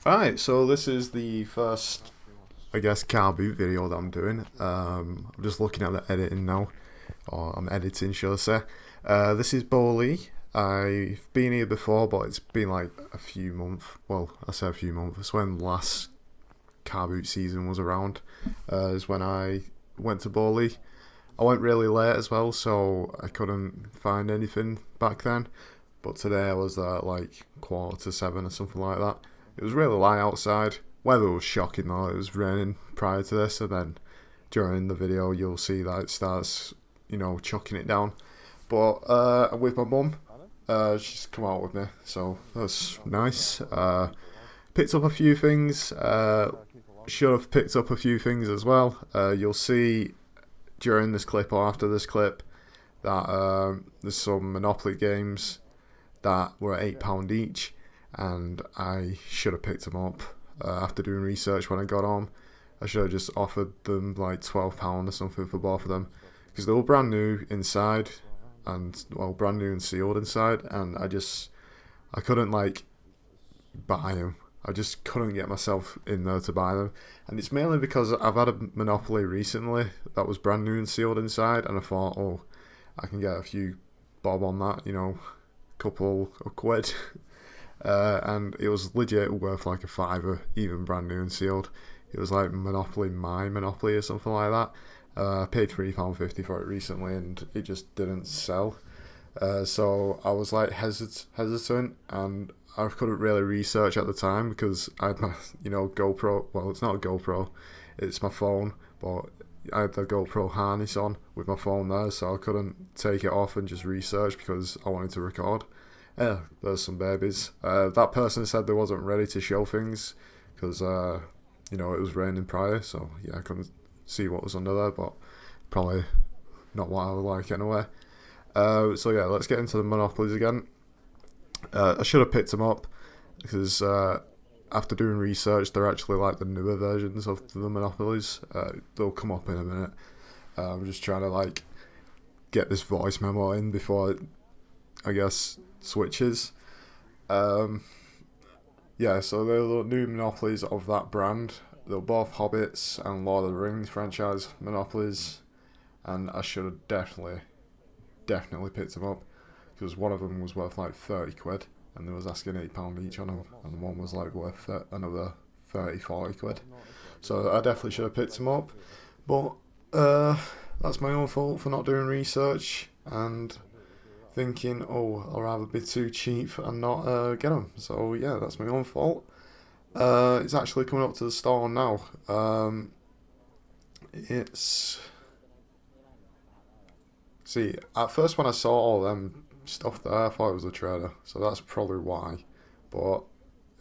Alright, so this is the first, I guess, Carboot video that I'm doing. I'm just looking at the editing now, or I'm editing, should I say. This is Bowley. I've been here before, but it's been like a few months. Well, I say a few months. It's when last Carboot season was around. Is when I went to Bowley. I went really late as well, so I couldn't find anything back then. But today I was there at like 7:15 or something like that. It was really light outside. Weather was shocking though. It was raining prior to this, and then during the video you'll see that it starts, chucking it down. But I'm with my mum. She's come out with me, so that's nice. Picked up a few things. Should have picked up a few things as well. You'll see during this clip or after this clip that there's some Monopoly games that were at £8 each, and I should have picked them up after doing research when I got home. I should have just offered them like £12 or something for both of them, because they were brand new inside, and well, brand new and sealed inside, and I couldn't like buy them. I just couldn't get myself in there to buy them, and it's mainly because I've had a Monopoly recently that was brand new and sealed inside, and I thought, oh, I can get a few bob on that, couple of quid. And it was legit worth like a £5, even brand new and sealed. It was like Monopoly My Monopoly or something like that. I paid £3.50 for it recently, and it just didn't sell. So I was like hesitant, and I couldn't really research at the time because I had my GoPro. Well, it's not a GoPro, it's my phone, but I had the GoPro harness on with my phone there, so I couldn't take it off and just research because I wanted to record. Yeah, there's some babies. That person said they wasn't ready to show things because, it was raining prior, so yeah, I couldn't see what was under there, but probably not what I would like anyway. So yeah, let's get into the Monopolies again. I should have picked them up because after doing research, they're actually like the newer versions of the Monopolies. They'll come up in a minute. I'm just trying to like get this voice memo in before I guess switches. So they're the new Monopolies of that brand. They're both Hobbits and Lord of the Rings franchise Monopolies, and I should have definitely picked them up because one of them was worth like 30 quid and they was asking £8 each on them, and one was like worth another 30-40 quid. So I definitely should have picked them up, but that's my own fault for not doing research and thinking, oh, I'll rather be too cheap and not get them. So yeah, that's my own fault. It's actually coming up to the store now. See, at first when I saw all them stuff there, I thought it was a trader, so that's probably why. But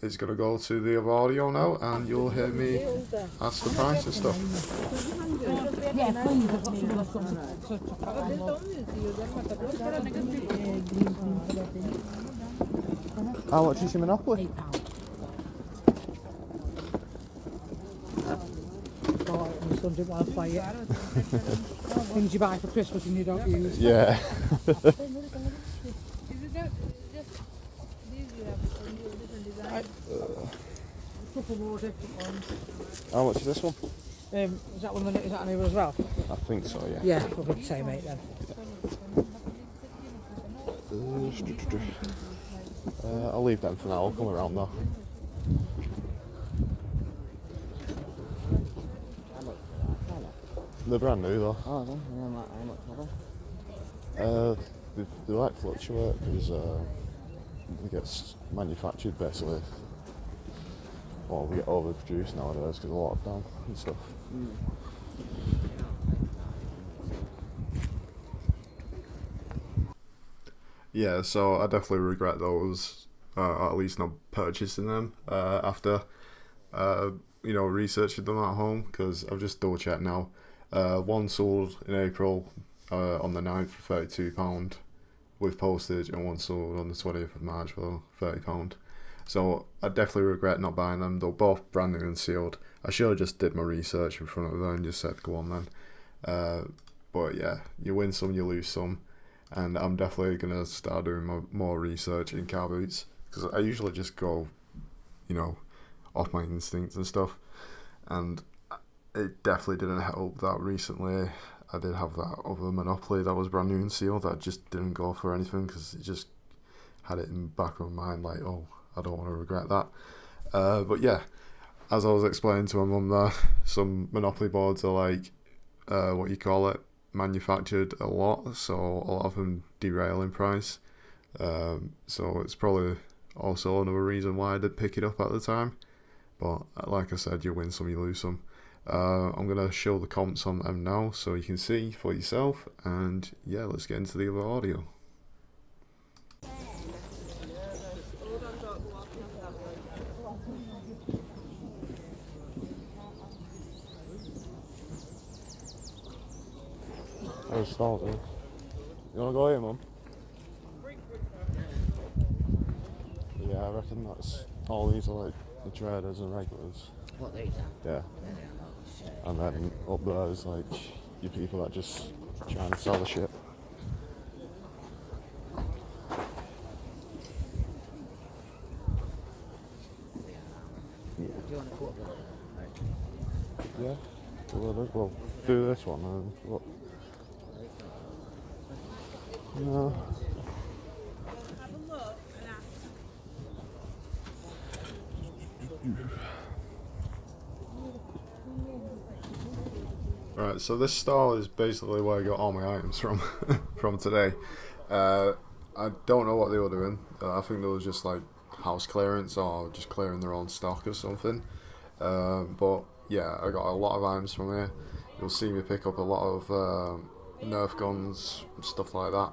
it's going to go to the other audio now, and you'll hear me ask the price and stuff. How much is your Monopoly? Son didn't want to play it. Things you buy for Christmas and you don't use. Yeah. How much is this one? Is that one? Is that an Uber as well? I think so, yeah. Yeah, we'll be the same mate then. I'll leave them for now. I'll come around though. They're brand new though. Oh, no, how much They like fluctuate because they get manufactured basically. Well, we get overproduced nowadays because of lockdown and stuff. Yeah, so I definitely regret those, at least not purchasing them after researching them at home, because I've just double checked now. One sold in April on the 9th for £32 with postage, and one sold on the 20th of March for £30. So I definitely regret not buying them. They're both brand new and sealed. I should have just did my research in front of them and just said go on then. But yeah, you win some, you lose some, and I'm definitely gonna start doing more research in car boots, because I usually just go, off my instincts and stuff. And it definitely didn't help that recently I did have that other Monopoly that was brand new and sealed that just didn't go for anything because it just had it in the back of my mind like, oh, I don't want to regret that. But yeah, as I was explaining to my mum there, some Monopoly boards are like, what you call it, manufactured a lot, so a lot of them derail in price. So it's probably also another reason why I did pick it up at the time. But like I said, you win some, you lose some. I'm going to show the comps on them now so you can see for yourself, and yeah, let's get into the other audio. I started. You want to go here, Mum? Yeah, I reckon that's all these are like the traders and regulars. What, these are? Yeah. Oh, shit. And then up there is like your people that just trying to sell the shit. Do you want to put one? Yeah. We'll do this one and look. No. Have a look and ask. Right, so this stall is basically where I got all my items from from today. I don't know what they were doing. I think they was just like house clearance or just clearing their own stock or something. But yeah, I got a lot of items from here. You'll see me pick up a lot of Nerf guns, stuff like that.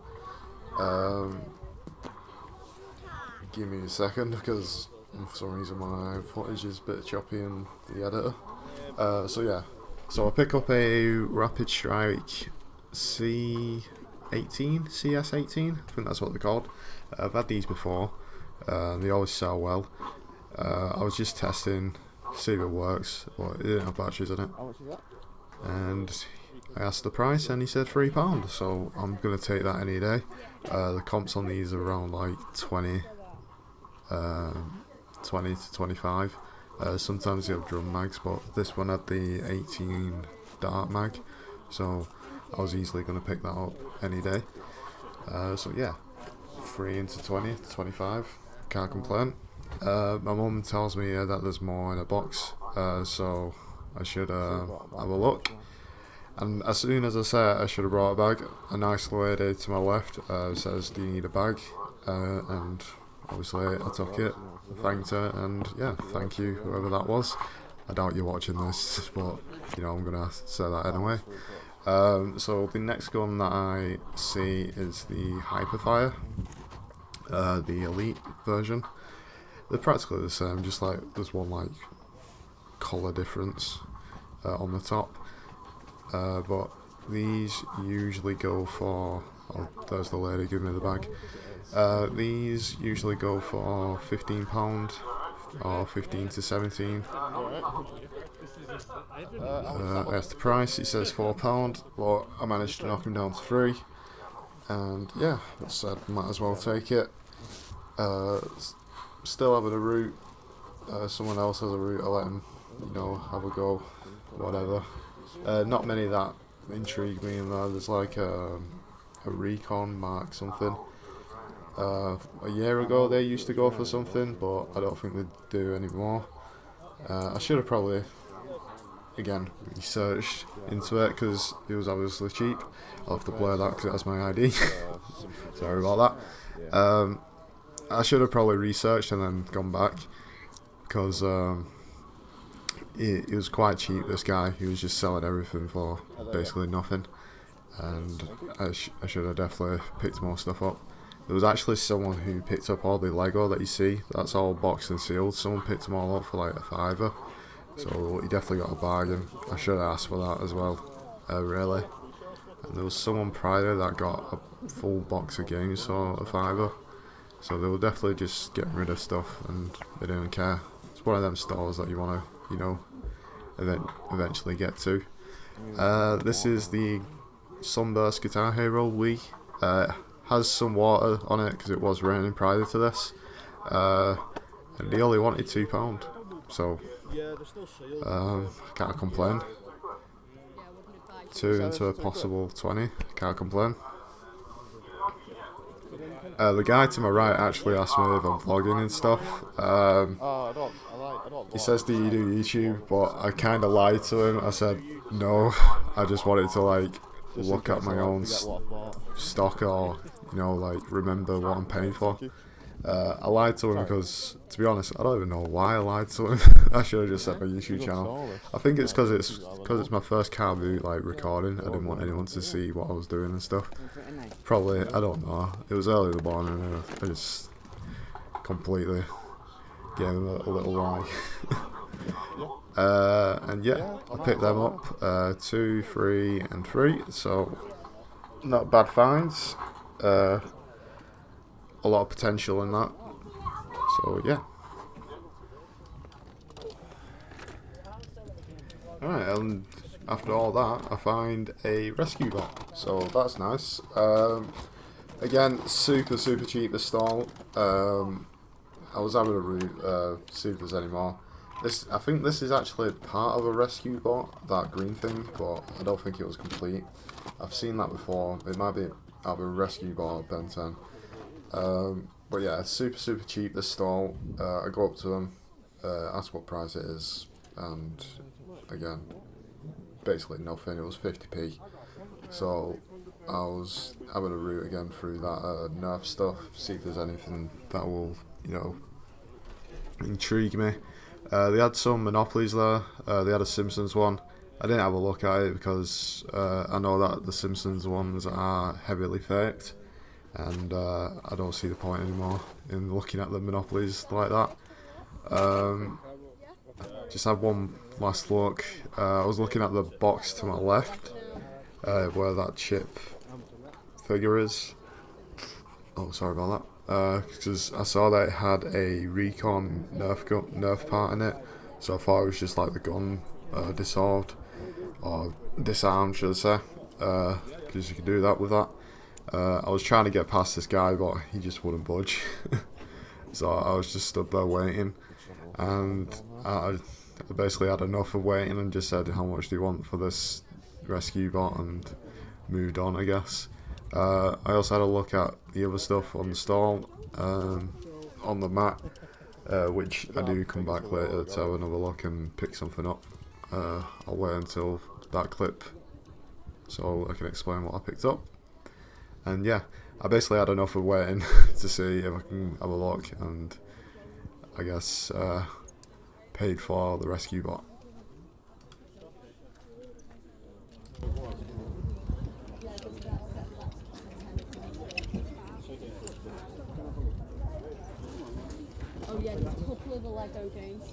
Give me a second because for some reason my footage is a bit choppy in the editor. So yeah, so I pick up a Rapid Strike CS18, I think that's what they're called. I've had these before, they always sell well. I was just testing, see if it works, but it didn't have batteries in it. How much is that? And I asked the price and he said £3, so I'm going to take that any day. The comps on these are around like 20 to 25. Sometimes you have drum mags, but this one had the 18 dart mag, so I was easily going to pick that up any day. So yeah, 3 into 20 to 25, can't complain. My mum tells me that there's more in a box, so I should have a look. And as soon as I say it, I should have brought a bag. A nice lady to my left says, "Do you need a bag?" And obviously I took it, thanked her, and yeah, thank you whoever that was. I doubt you're watching this, but you know I'm gonna say that anyway. So the next gun that I see is the Hyperfire, the Elite version. They're practically the same, just like there's one like colour difference on the top. But these usually go for, oh, there's the lady giving me the bag. These usually go for £15 or 15 to 17. That's the price. It says £4, but I managed to knock him down to 3. And yeah, I said might as well take it. Still having a route. Someone else has a route. I let him, you know, have a go. Whatever. Not many that intrigue me in there. There's like a Recon Mark something. A year ago they used to go for something, but I don't think they do anymore. I should have probably, again, researched into it because it was obviously cheap. I'll have to blur that because it has my ID. Sorry about that. I should have probably researched and then gone back because it was quite cheap, this guy. He was just selling everything for basically nothing, and I should have definitely picked more stuff up. There was actually someone who picked up all the Lego that you see, that's all boxed and sealed. Someone picked them all up for like £5, so he definitely got a bargain. I should have asked for that as well, really. And there was someone prior that got a full box of games for £5, so they were definitely just getting rid of stuff and they didn't care. It's one of them stores that you want to, you know, eventually get to. This is the Sunburst Guitar Hero Wii. Has some water on it because it was raining prior to this, and they only wanted £2. so can't complain. 2 into a possible 20, can't complain. The guy to my right actually asked me if I'm vlogging and stuff. He says, do you do YouTube? But I kind of lied to him. I said no, I just wanted to like look at my own stock, or you know, like remember what I'm paying for. I lied to him because, to be honest, I don't even know why I lied to him. I should have just said my YouTube channel. I think it's because it's my first Carboot like recording. I didn't want anyone to see what I was doing and stuff. Probably, I don't know. It was early in the morning and I just completely gave him a little lie. And yeah, I picked them up, 2, 3 and 3, so not bad finds. A lot of potential in that, so yeah. Alright, and after all that I find a rescue bot, so that's nice. Again, super cheap, this stall. I was having a route, see if there's any more. I think this is actually part of a rescue bot, that green thing, but I don't think it was complete. I've seen that before. It might be out of a rescue bot at Ben 10. But yeah, super cheap, this stall. I go up to them, ask what price it is, and again, basically nothing. It was 50p. So I was having a route again through that Nerf stuff, see if there's anything that will, you know, intrigue me. They had some Monopolies there. They had a Simpsons one. I didn't have a look at it because I know that the Simpsons ones are heavily faked. And I don't see the point anymore in looking at the Monopolies like that. Just had one last look. I was looking at the box to my left, where that chip figure is. Oh, sorry about that. Because I saw that it had a Recon Nerf part in it, so I thought it was just like the gun dissolved, or disarmed, should I say, because you can do that with that. I was trying to get past this guy, but he just wouldn't budge. So I was just stood there waiting, and I basically had enough of waiting and just said, how much do you want for this rescue bot, and moved on, I guess. I also had a look at the other stuff on the stall, on the mat, which I do come back later to have another look and pick something up. I'll wait until that clip so I can explain what I picked up. And yeah, I basically had enough of waiting to see if I can have a look, and I guess paid for the rescue bot. Oh yeah, there's a couple of the Lego games.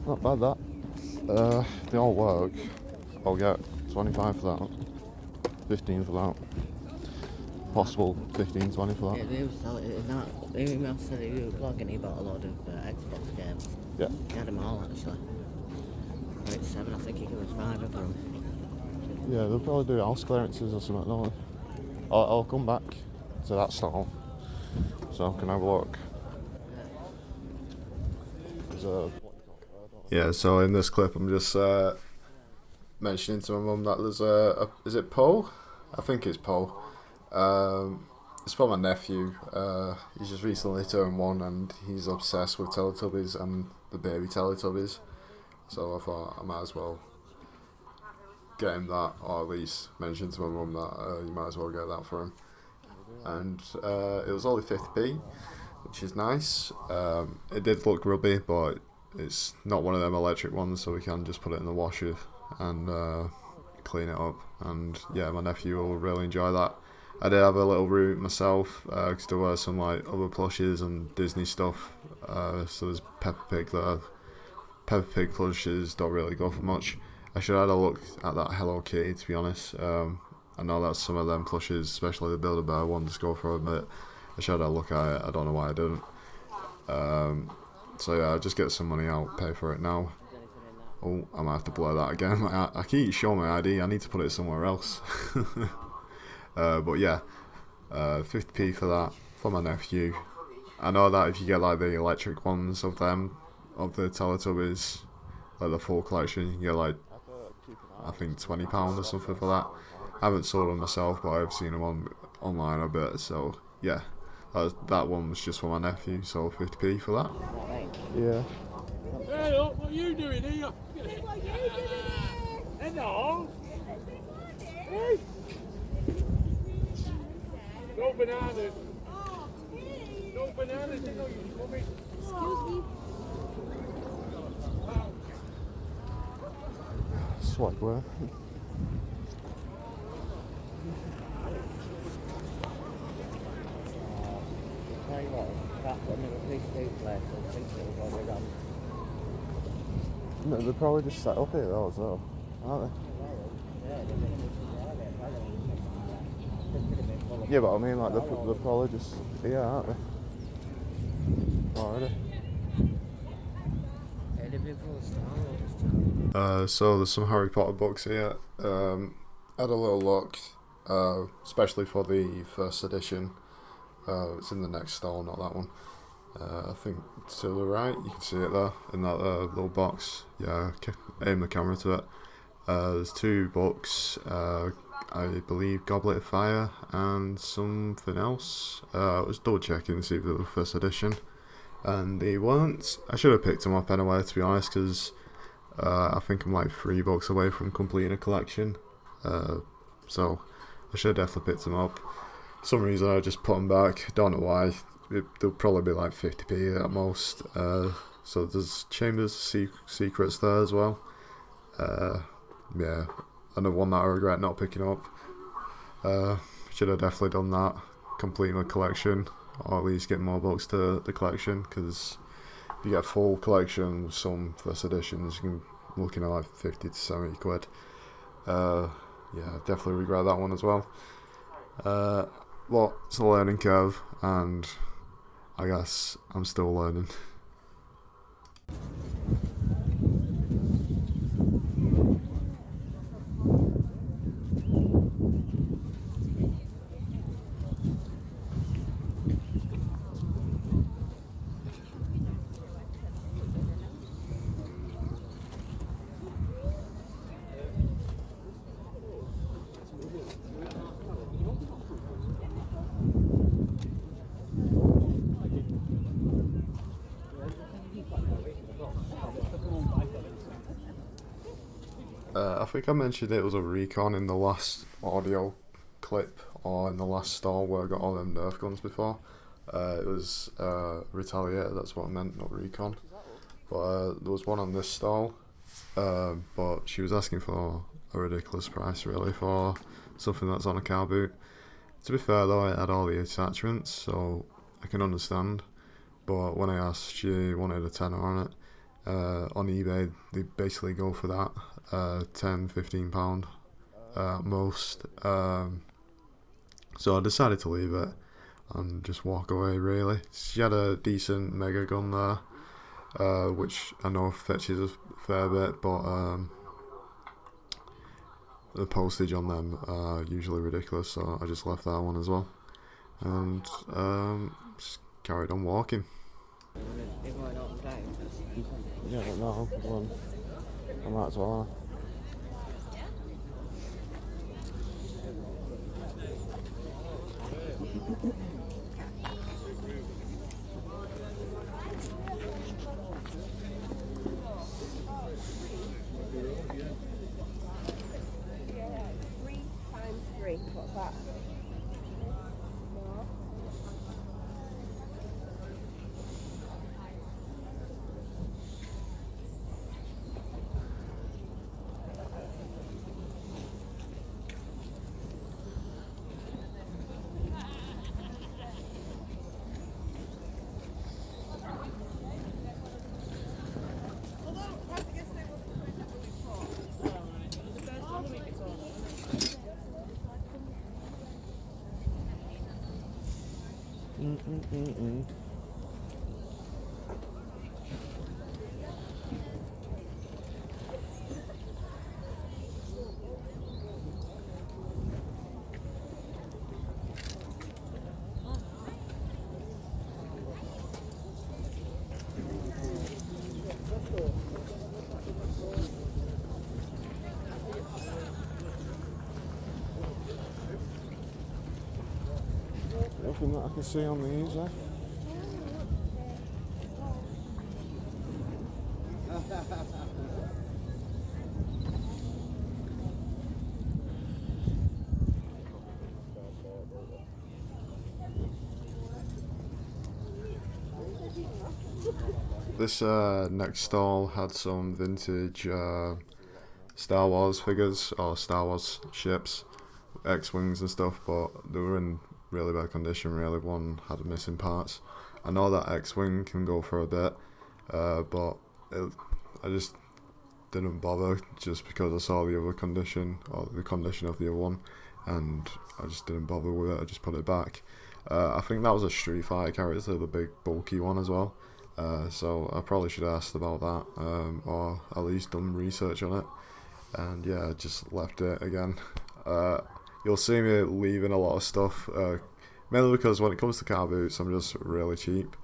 Not bad that. They all work. I'll get 25 for that, 15 for that, possible 15, 20 for that. Yeah, they were selling it. They said he was blogging, he bought a load of Xbox games. Yeah. He had them all actually. Right, 7, I think he gave us 5 of them. Yeah, they'll probably do house clearances or something, don't they? I'll come back to that stall so I can have a look. Yeah, so in this clip I'm just mentioning to my mum that there's is it Poe? I think it's Poe. It's for my nephew. He's just recently turned 1 and he's obsessed with Teletubbies and the baby Teletubbies. So I thought I might as well get him that, or at least mention to my mum that you might as well get that for him. And it was only 50p, which is nice. It did look rubby, but it's not one of them electric ones, so we can just put it in the washer and clean it up. And yeah, my nephew will really enjoy that. I did have a little route myself, because there were some like other plushes and Disney stuff. So there's Peppa Pig there. Peppa Pig plushes don't really go for much. I should have had a look at that Hello Kitty, to be honest. I know that some of them plushes, especially the Build-A-Bear ones, go for a bit. I should have had a look at it. I don't know why I didn't. So yeah, I'll just get some money out, pay for it now. Oh, I might have to blur that again. I keep showing my ID. I need to put it somewhere else. But yeah, 50p for that, for my nephew. I know that if you get like the electric ones of them, of the Teletubbies, like the full collection, you can get like, I think £20 or something for that. I haven't sold them myself, but I've seen them online a bit, so yeah. That one was just for my nephew, so 50p for that. Yeah. Hey, look, what are you doing here? Hello. Hey. No bananas. No bananas. They know you're coming. Excuse me. Swagware. No, they're probably just set up here though as well, aren't they? Yeah, but I mean, like, they're probably just here, aren't they? Already. So there's some Harry Potter books here. Had a little look, especially for the first edition. It's in the next stall, not that one. I think to the right, you can see it there in that little box. Yeah, aim the camera to it. There's 2 books. I believe Goblet of Fire and something else. I was double checking to see if they were first edition, and they weren't. I should have picked them up anyway, to be honest, because I think I'm like 3 books away from completing a collection. So I should have definitely picked them up. For some reason I just put them back. Don't know why. They'll probably be like 50p at most. So there's Chambers Secrets there as well. Yeah, another one that I regret not picking up. Should have definitely done that, completing the collection, or at least get more books to the collection, because if you get a full collection with some first editions, you can be looking at like 50 to 70 quid. Yeah, definitely regret that one as well. Well, it's a learning curve, and I guess I'm still learning. I think I mentioned it was a recon in the last audio clip, or in the last stall where I got all them Nerf guns before. It was Retaliator, that's what I meant, not recon. But there was one on this stall, but she was asking for a ridiculous price really for something that's on a Carboot. To be fair though, it had all the attachments, so I can understand. But when I asked, she wanted a tenner on it. On eBay, they basically go for that, £10–15 at most. So I decided to leave it and just walk away really. She had a decent mega gun there, which I know fetches a fair bit, but the postage on them are usually ridiculous, so I just left that one as well. And just carried on walking. Yeah, but no, I might as well. What's that? Nothing that I can see on these, eh? This next stall had some vintage Star Wars figures, or Star Wars ships, X-Wings and stuff, but they were in really bad condition really. One had missing parts. I know that X-Wing can go for a bit, but I just didn't bother just because I saw the other condition, or the condition of the other one, and I just didn't bother with it. I just put it back. I think that was a Street Fighter character, the big bulky one as well. So I probably should have asked about that, or at least done research on it. And yeah, I just left it again. You'll see me leaving a lot of stuff, mainly because when it comes to car boots, I'm just really cheap,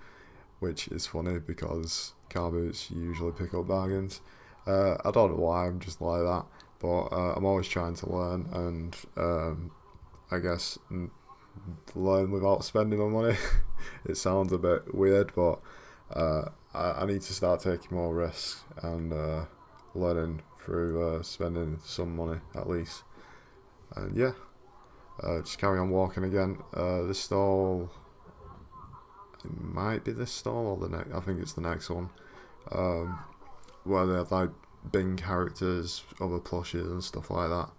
which is funny because car boots usually pick up bargains. I don't know why I'm just like that, but I'm always trying to learn, and I guess learn without spending my money. It sounds a bit weird, but I need to start taking more risks and learning through spending some money at least. And yeah, just carry on walking again. This stall, it might be this stall or the next. I think it's the next one, where they have like Bing characters, other plushes and stuff like that.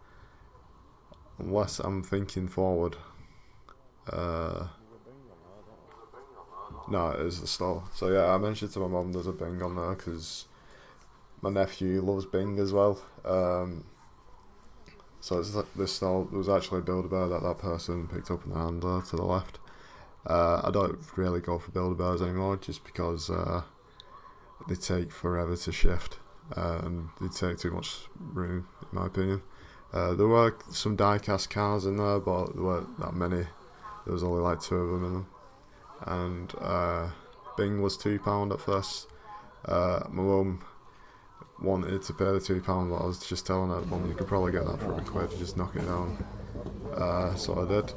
Unless I'm thinking forward. No, it is the stall. So yeah, I mentioned to my mum there's a Bing on there because my nephew loves Bing as well. So it's like this stall. There was actually a Build-A-Bear that person picked up in the handler to the left. I don't really go for Build-A-Bears anymore just because they take forever to shift and they take too much room, in my opinion. There were some die-cast cars in there, but there weren't that many. There was only like 2 of them in them. And Bing was £2 at first. My mum wanted to pay the £2, but I was just telling her, Mum, you could probably get that for £1, just knock it down. So I did.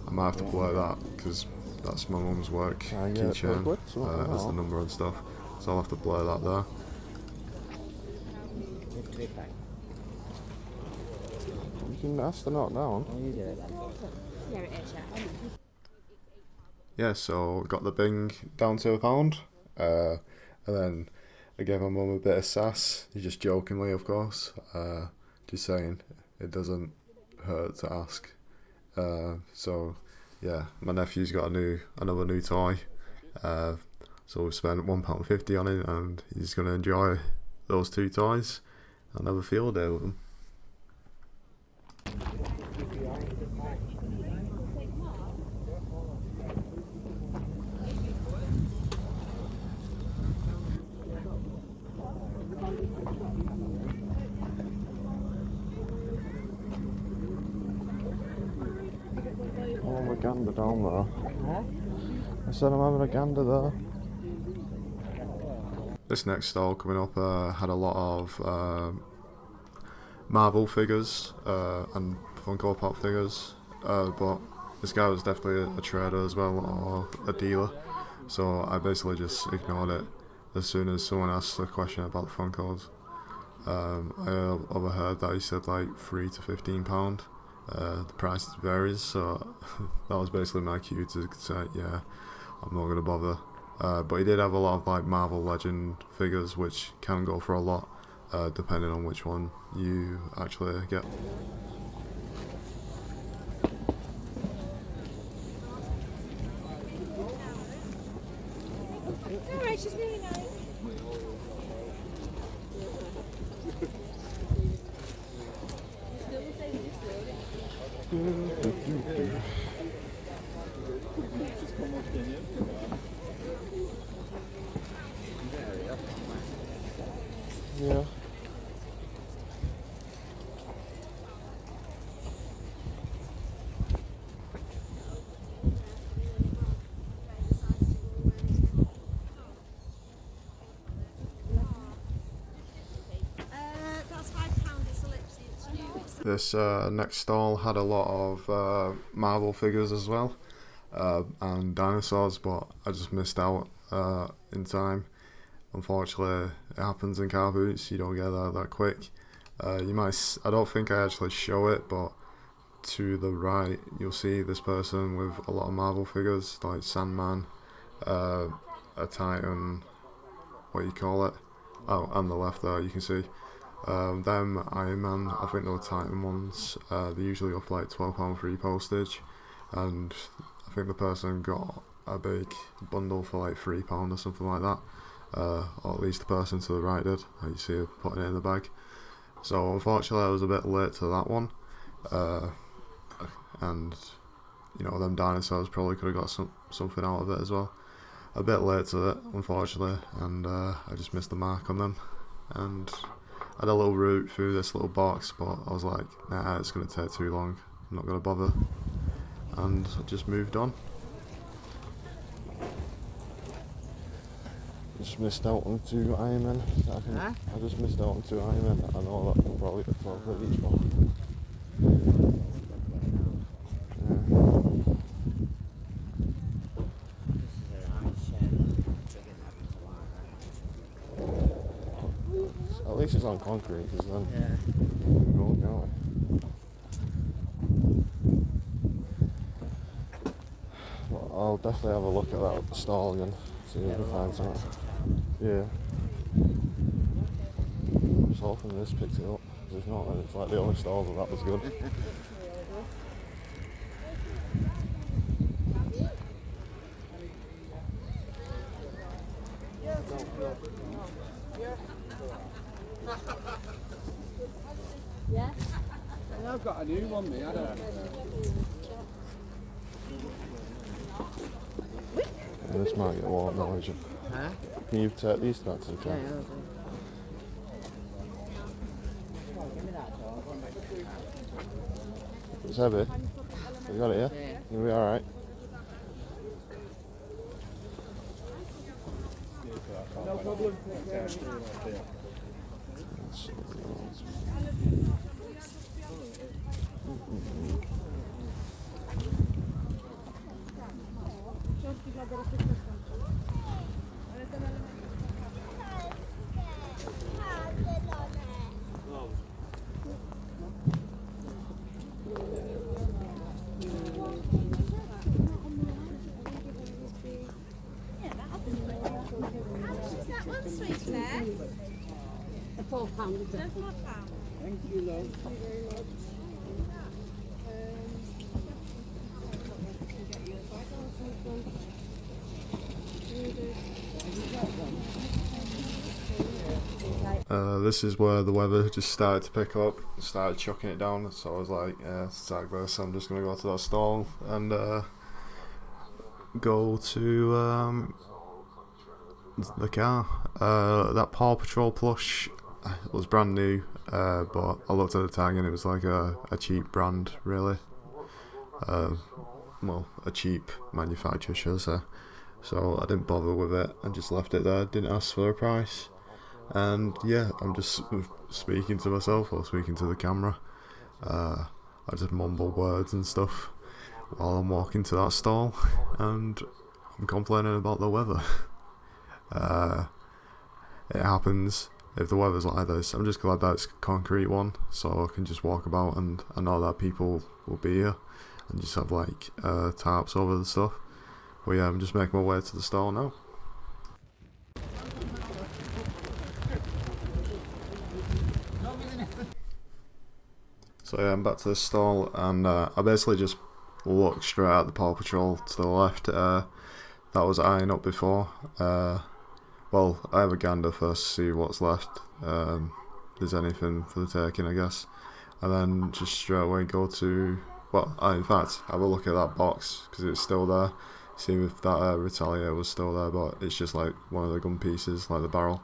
I might have to blur that because that's my mum's work keychain as the number and stuff. So I'll have to blur that there. You can ask to knock down. Yeah, it is, yeah. Yeah, so got the Bing down to £1, and then I gave my mum a bit of sass, just jokingly of course, just saying it doesn't hurt to ask. So yeah, my nephew's got another new toy, so we spent £1.50 on it, and he's going to enjoy those 2 toys and have a field day with them. Oh, I'm a gander down there. I said I'm having a gander there. This next stall coming up had a lot of Marvel figures and Funko Pop figures, but this guy was definitely a trader as well, or a dealer, so I basically just ignored it as soon as someone asked a question about the Funkos. I overheard that he said like £3 to £15. The price varies, so that was basically my cue to say, yeah, I'm not going to bother. But he did have a lot of like Marvel Legend figures, which can go for a lot, depending on which one you actually get. Alright, she's really nice. Yeah. That's £5. It's a lipstick. It's new. This next stall had a lot of Marvel figures as well. and dinosaurs, but I just missed out in time. Unfortunately, it happens in car boots, you don't get that quick. You might, I don't think I actually show it, but to the right you'll see this person with a lot of Marvel figures like Sandman, a Titan, what you call it, oh, and the left there you can see them Iron Man. I think they were Titan ones. They usually go for like £12 free postage, and I think the person got a big bundle for like £3 or something like that, or at least the person to the right did. You see her putting it in the bag. So unfortunately I was a bit late to that one, and you know, them dinosaurs probably could have got something out of it as well. A bit late to it, unfortunately, and I just missed the mark on them. And I had a little route through this little box, but I was like, nah, it's going to take too long, I'm not going to bother, and I just moved on. Just missed out on 2 Iron Men. I just missed out on 2 Iron Men. I know that can probably get 12 quid each one. At least it's on concrete, because then we can go, can't we? Well, I'll definitely have a look at that stall again, see if we can find something. Yeah. I'm just hoping this picks it up, because if not, then it's like the only stall that was good. Yeah? I've got a new one, me. I don't. Yeah, this might get warm now, is it? Huh? Can you take these back to the car? Yeah, It's heavy. You got it, yeah? yeah. You'll be alright. No problem. £4. Thank you, love. This is where the weather just started to pick up, started chucking it down, so I was like, yeah, it's like this, I'm just going to go to that stall and go to the car. That Paw Patrol plush was brand new, but I looked at the tag and it was like a cheap brand, really. Well, a cheap manufacturer, should I say. So I didn't bother with it, I just left it there, didn't ask for a price. And yeah, I'm just speaking to myself or speaking to the camera. I just mumble words and stuff while I'm walking to that stall, and I'm complaining about the weather. It happens if the weather's like this. I'm just glad that it's a concrete one, so I can just walk about and I know that people will be here and just have like tarps over the stuff. But yeah, I'm just making my way to the stall now. So yeah, I'm back to the stall, and I basically just looked straight at the Paw Patrol to the left. That was eyeing up before. Well, I have a gander first to see what's left. There's anything for the taking, I guess. And then just straight away go to, well, in fact, have a look at that box, because it's still there. See if that Retaliator was still there, but it's just like one of the gun pieces, like the barrel.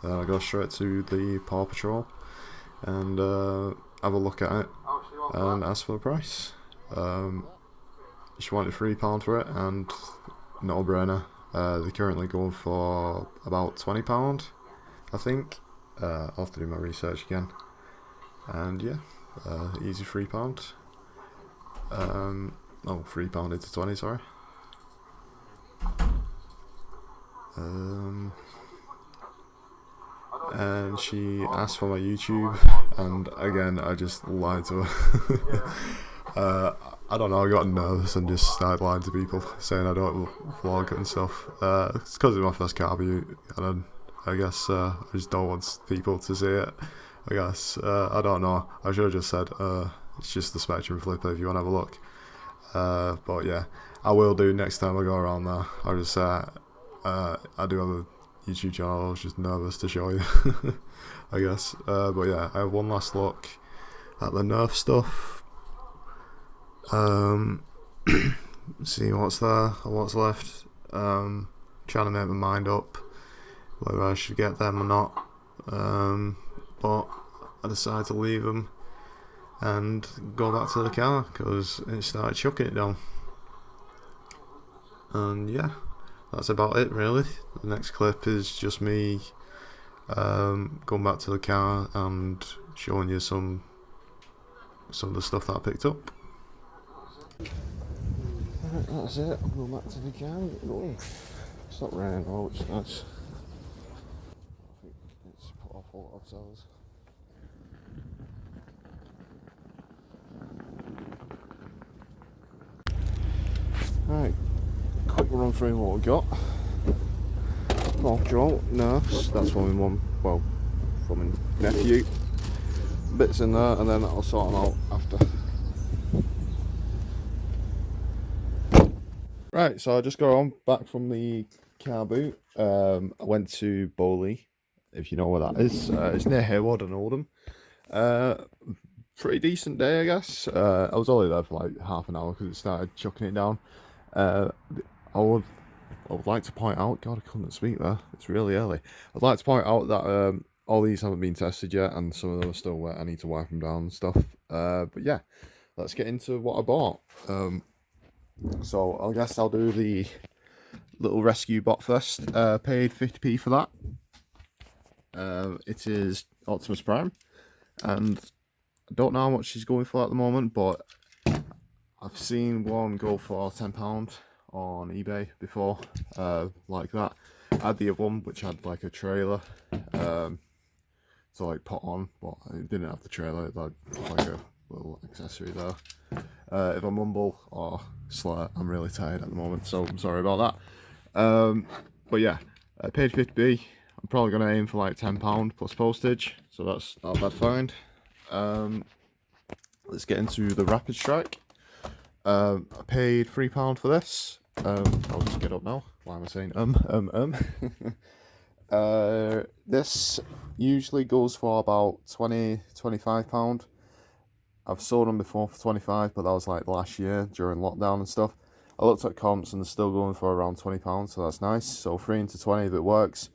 And then I go straight to the Paw Patrol and have a look at it and ask for the price. She wanted £3 for it, and no brainer. They're currently going for about £20, I think. I'll have to do my research again. And yeah, easy £3. Oh, £3 into 20, sorry. And she asked for my YouTube, and again I just lied to her. I don't know, I got nervous and just started lying to people, saying I don't vlog and stuff. It's because it's my first Carboot, and I guess I just don't want people to see it. I guess, I don't know, I should have just said, it's just the Spectrum Flipper if you want to have a look. But yeah, I will do next time I go around there. I'll just say, I do have a YouTube channel, I was just nervous to show you, I guess. But yeah, I have one last look at the Nerf stuff. See what's there or what's left. Trying to make my mind up whether I should get them or not. But I decided to leave them and go back to the car because it started chucking it down. And yeah, that's about it really. The next clip is just me going back to the car and showing you some of the stuff that I picked up. Alright, that's it. I'm going back to the car. Oh, it's not raining though, which is nice. I think it's put off a lot of cells. Alright, quick run through what we got. Paw Patrol, Nerfs, that's from my mum, well, from my nephew. Bits in there, and then I'll sort them out after. Right, so I just got on back from the Carboot. I went to Bowley, if you know where that is. It's near Hayward and Oldham. Pretty decent day, I guess. I was only there for like half an hour because it started chucking it down. I would like to point out, God, I couldn't speak there. It's really early. I'd like to point out that all these haven't been tested yet, and some of them are still wet. I need to wipe them down and stuff. But yeah, let's get into what I bought. So I guess I'll do the little rescue bot first. Paid 50p for that. It is Optimus Prime, and I don't know how much she's going for at the moment, but I've seen one go for £10 on eBay before, like that. I had the other one which had like a trailer to like put on, but it didn't have the trailer. It had like a little accessory there. If I mumble or slur, I'm really tired at the moment, so I'm sorry about that. But yeah, I paid 50p. I'm probably going to aim for like £10 plus postage, so that's not a bad find. Let's get into the Rapid Strike. I paid £3 for this. I'll just get up now. Why am I saying this usually goes for about £20–25. I've sold them before for 25, but that was like last year during lockdown and stuff. I looked at comps and they're still going for around £20, so that's nice. So 3 into 20 if it works.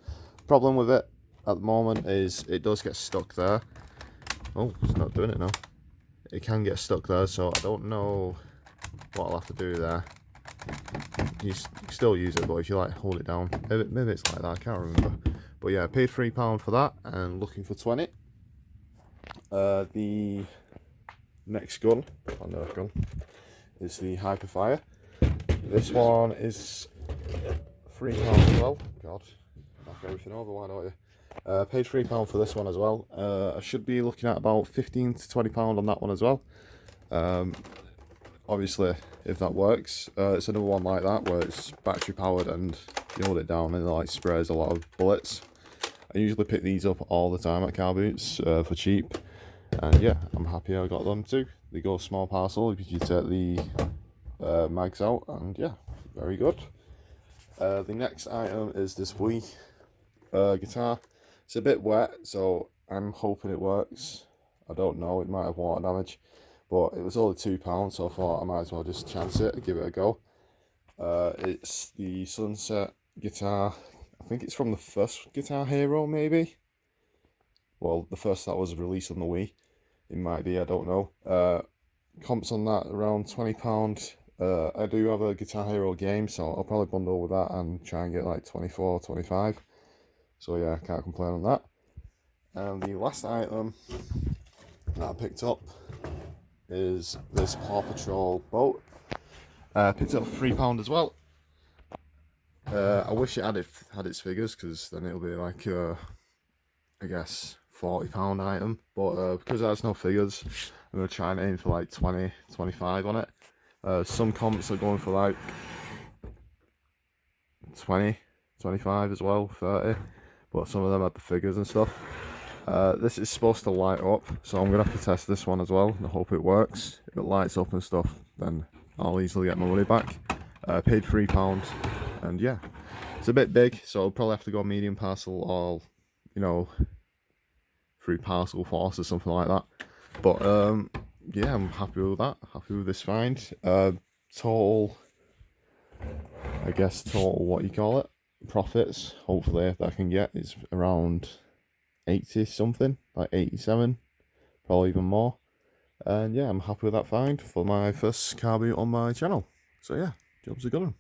Problem with it at the moment is it does get stuck there. Oh, it's not doing it now. It can get stuck there, so I don't know what I'll have to do there. You can still use it, but if you like hold it down, maybe it's like that, I can't remember. But yeah, I paid £3 for that and looking for 20. The next gun, or Nerf gun, is the Hyperfire. This one is £3 as well. God, knock everything over, why don't you? Paid £3 for this one as well. I should be looking at about £15–20 on that one as well. Obviously, if that works, it's another one like that where it's battery powered and you hold it down and it like sprays a lot of bullets. I usually pick these up all the time at car boots for cheap. And yeah, I'm happy I got them too. They go small parcel if you take the mags out, and yeah, very good. The next item is this Wii guitar. It's a bit wet, so I'm hoping it works. I don't know, it might have water damage, but it was only £2, so I thought I might as well just chance it and give it a go. It's the Sunset guitar. I think it's from the first Guitar Hero, maybe. Well, the first that was released on the Wii. It might be, I don't know. Comps on that around £20. I do have a Guitar Hero game, so I'll probably bundle with that and try and get like 24, 25. So yeah, I can't complain on that. And the last item that I picked up is this Paw Patrol boat. Picked it up for £3 as well. I wish it had its figures, because then it'll be like I guess £40 item, but because it has no figures, I'm gonna try and aim for like 20, 25 on it. Some comps are going for like 20, 25 as well, 30, but some of them had the figures and stuff. This is supposed to light up, so I'm gonna have to test this one as well and I hope it works. If it lights up and stuff, then I'll easily get my money back. Paid £3, and yeah, it's a bit big, so I'll probably have to go medium parcel, or you know, through Parcel Force or something like that. But yeah, I'm happy with that. Happy with this find. Total, I guess total, what you call it, profits, hopefully, that I can get is around 80 something, like 87, probably even more. And yeah, I'm happy with that find for my first Carboot on my channel. So yeah, job's a good one.